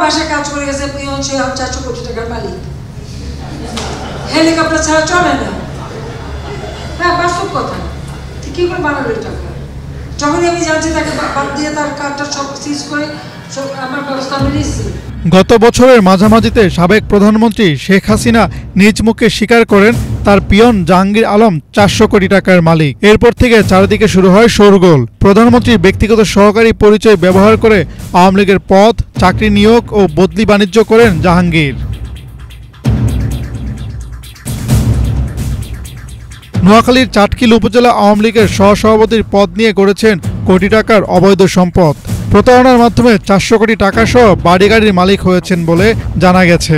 বাসায় কাজ করে গেছে, পিয়ন সে 400 কোটি টাকার মালিক, হেলিকপ্টার ছাড়া চলে না। হ্যাঁ, বাস্তব কথা। কি করে বানালো এই টাকা? যখনই আমি জানছি তাকে বাদ দিয়ে তার কার্ডটা সব সিজ করে সব আমার ব্যবস্থা আমি নিচ্ছি। গত বছরের মাঝামাঝিতে সাবেক প্রধানমন্ত্রী শেখ হাসিনা নিজ মুখে স্বীকার করেন তার পিয়ন জাহাঙ্গীর আলম 400 কোটি টাকার মালিক। এরপর থেকে চারিদিকে শুরু হয় শোরগোল। প্রধানমন্ত্রীর ব্যক্তিগত সহকারী পরিচয় ব্যবহার করে আওয়ামী লীগের পদ, চাকরি নিয়োগ ও বদলি বাণিজ্য করেন জাহাঙ্গীর। নোয়াখালীর চাটখিল উপজেলা আওয়ামী লীগের সহসভাপতির পদ নিয়ে গড়েছেন কোটি টাকার অবৈধ সম্পদ। প্রতারণার মাধ্যমে 400 কোটি টাকা সহ বাড়ি গাড়ির মালিক হয়েছেন বলে জানা গেছে।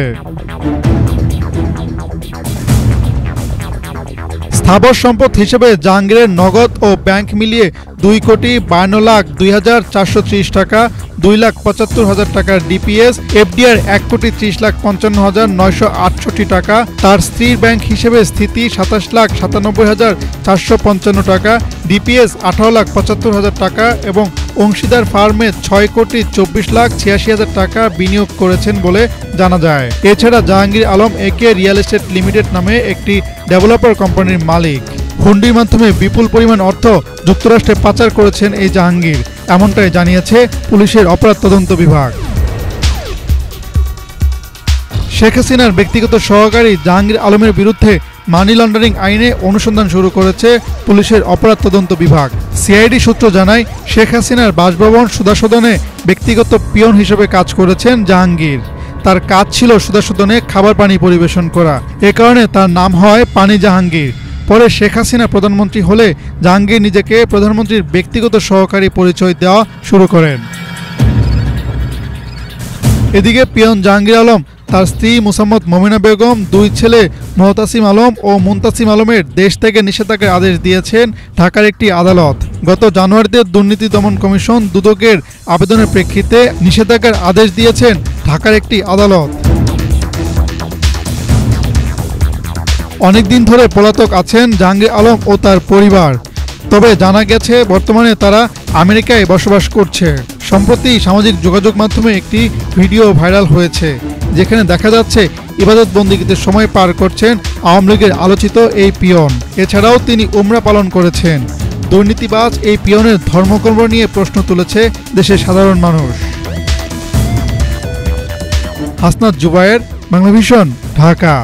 স্থাবর সম্পদ হিসেবে জাহাঙ্গীরের নগদ ও ব্যাংক মিলিয়ে 2,52,02,430 টাকা, 2,75,000 টাকার ডিপিএস, এফডিআর 1,30,55,968 টাকা, তার স্ত্রীর ব্যাংক হিসেবে স্থিতি 27,97,455 টাকা, ডিপিএস 18,75,000 টাকা এবং অংশীদার ফার্মে 6,24,86,000 টাকা বিনিয়োগ করেছেন বলে জানা যায়। এছাড়া জাহাঙ্গীর আলম একে রিয়েল এস্টেট লিমিটেড নামে একটি ডেভেলপার কোম্পানির মালিক। হুন্ডির মাধ্যমে বিপুল পরিমাণ অর্থ যুক্তরাষ্ট্রে পাচার করেছেন এই জাহাঙ্গীর, এমনটাই জানিয়েছে পুলিশের অপরাধ তদন্ত বিভাগ। শেখ হাসিনার ব্যক্তিগত সহকারী জাহাঙ্গীর আলমের বিরুদ্ধে মানি লন্ডারিং আইনে অনুসন্ধান শুরু করেছে পুলিশের অপরাধ তদন্ত বিভাগ। সিআইডি সূত্র জানায়, শেখ হাসিনার বাসভবন সুধাসদনে ব্যক্তিগত পিয়ন হিসেবে কাজ করেছেন জাহাঙ্গীর। তার কাজ ছিল সুধাসদনে খাবার পানি পরিবেশন করা। এ কারণে তার নাম হয় পানি জাহাঙ্গীর। পরে শেখ হাসিনা প্রধানমন্ত্রী হলে জাহাঙ্গীর নিজেকে প্রধানমন্ত্রীর ব্যক্তিগত সহকারী পরিচয় দেওয়া শুরু করেন। এদিকে পিয়ন জাহাঙ্গীর আলম, তার স্ত্রী মুসাম্মদ মমিনা বেগম, 2 ছেলে মোহতাসিম আলম ও মুনতাসিম আলমের দেশ থেকে নিষেধাজ্ঞার আদেশ দিয়েছেন ঢাকার একটি আদালত। গত জানুয়ারিতে দুর্নীতি দমন কমিশন দুদকের আবেদনের প্রেক্ষিতে নিষেধাজ্ঞার আদেশ দিয়েছেন ঢাকার একটি আদালত। অনেকদিন ধরে পলাতক আছেন জাহাঙ্গীর আলম ও তার পরিবার। তবে জানা গেছে বর্তমানে তারা আমেরিকায় বসবাস করছে। সম্প্রতি সামাজিক যোগাযোগ মাধ্যমে একটি ভিডিও ভাইরাল হয়েছে, যেখানে দেখা যাচ্ছে ইবাদত বন্দিগিতে সময় পার করছেন আওয়ামী লীগের আলোচিত এই পিয়ন। এছাড়াও তিনি উমরা পালন করেছেন। দুর্নীতিবাজ এই পিয়নের ধর্মকর্ম নিয়ে প্রশ্ন তুলেছে দেশের সাধারণ মানুষ। হাসনাত জুবায়ের, বাংলাভিশন, ঢাকা।